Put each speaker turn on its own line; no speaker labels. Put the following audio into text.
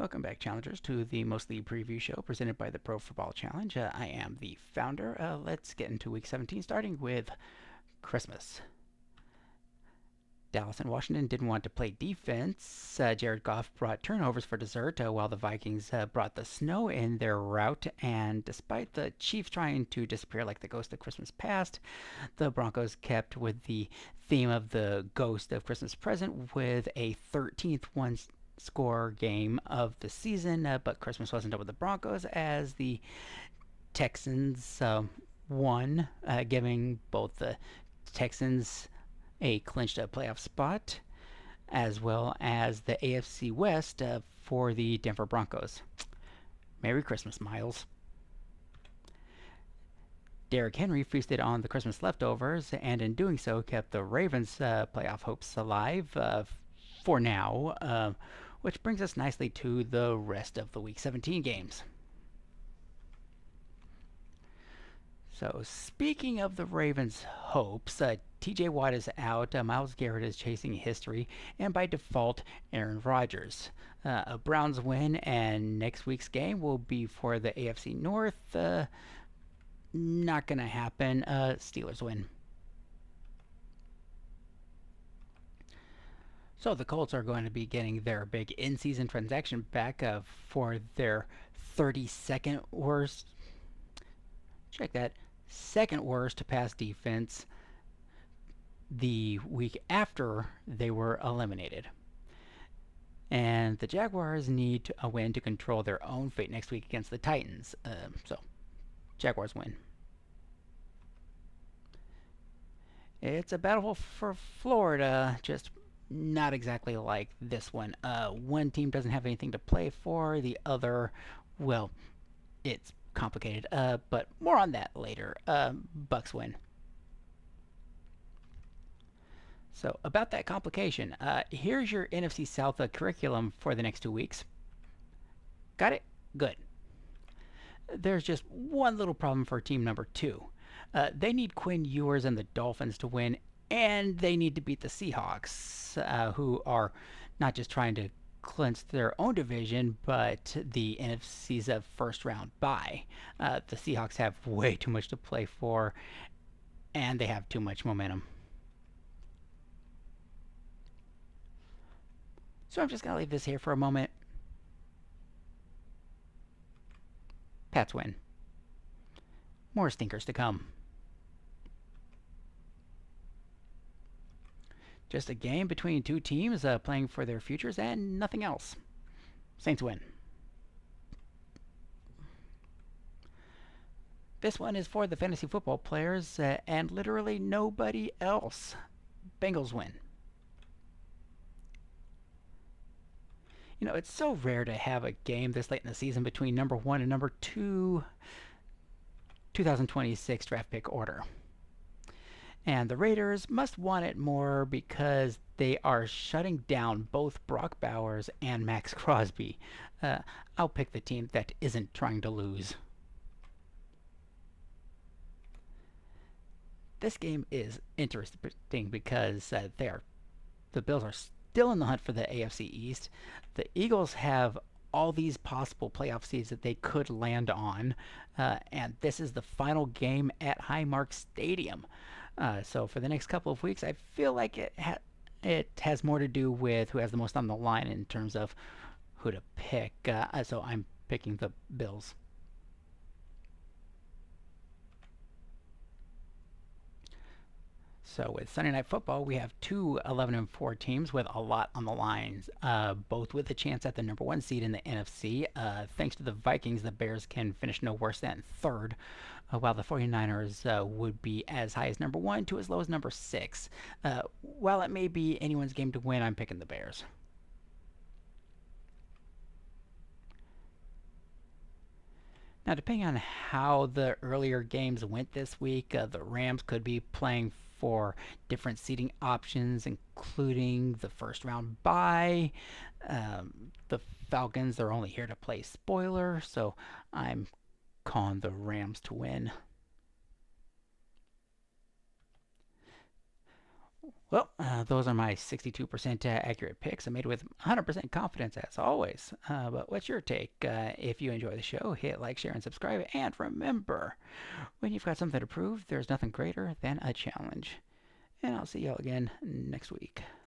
Welcome back, challengers, to the Mostly Preview Show presented by the Pro Football Challenge. I am the founder. Let's get into Week 17, starting with Christmas. Dallas and Washington didn't want to play defense. Jared Goff brought turnovers for dessert, while the Vikings brought the snow in their route. And despite the Chiefs trying to disappear like the ghost of Christmas past, the Broncos kept with the theme of the ghost of Christmas present with a 13th one score game of the season, but Christmas wasn't up with the Broncos as the Texans won, giving both the Texans a clinched playoff spot as well as the AFC West for the Denver Broncos. Merry Christmas, Miles. Derrick Henry feasted on the Christmas leftovers, and in doing so kept the Ravens' playoff hopes alive for now, which brings us nicely to the rest of the Week 17 games. So, speaking of the Ravens' hopes, TJ Watt is out, Myles Garrett is chasing history, and by default, Aaron Rodgers. A Browns win, and next week's game will be for the AFC North. Not going to happen. Steelers win. So the Colts are going to be getting their big in-season transaction back for their 32nd worst. Check that. Second worst pass defense the week after they were eliminated. And the Jaguars need a win to control their own fate next week against the Titans. So, Jaguars win. It's a battle for Florida, just not exactly like this one. One team doesn't have anything to play for, the other, well, it's complicated. But more on that later. Bucks win. So about that complication, here's your NFC South curriculum for the next 2 weeks. Got it? Good. There's just one little problem for team number 2. They need Quinn Ewers and the Dolphins to win, and they need to beat the Seahawks, who are not just trying to clinch their own division, but the NFC's first round bye. The Seahawks have way too much to play for, and they have too much momentum. So I'm just going to leave this here for a moment. Pats win. More stinkers to come. Just a game between two teams playing for their futures and nothing else. Saints win. This one is for the fantasy football players and literally nobody else. Bengals win. You know, it's so rare to have a game this late in the season between number 1 and number 2 2026 draft pick order. And the Raiders must want it more because they are shutting down both Brock Bowers and Max Crosby. I'll pick the team that isn't trying to lose. This game is interesting because the Bills are still in the hunt for the AFC East. The Eagles have all these possible playoff seeds that they could land on, and this is the final game at Highmark Stadium. So for the next couple of weeks, I feel like it has more to do with who has the most on the line in terms of who to pick. So I'm picking the Bills. So with Sunday Night Football, we have two 11-4 teams with a lot on the lines, both with a chance at the number 1 seed in the NFC. Thanks to the Vikings, the Bears can finish no worse than third, while the 49ers would be as high as number 1 to as low as number 6. While it may be anyone's game to win, I'm picking the Bears. Now, depending on how the earlier games went this week, the Rams could be playing for different seating options, including the first round bye. The Falcons, they're only here to play spoiler, so I'm calling the Rams to win. Well, those are my 62% accurate picks. I made with 100% confidence as always. But what's your take? If you enjoy the show, hit like, share, and subscribe. And remember, when you've got something to prove, there's nothing greater than a challenge. And I'll see y'all again next week.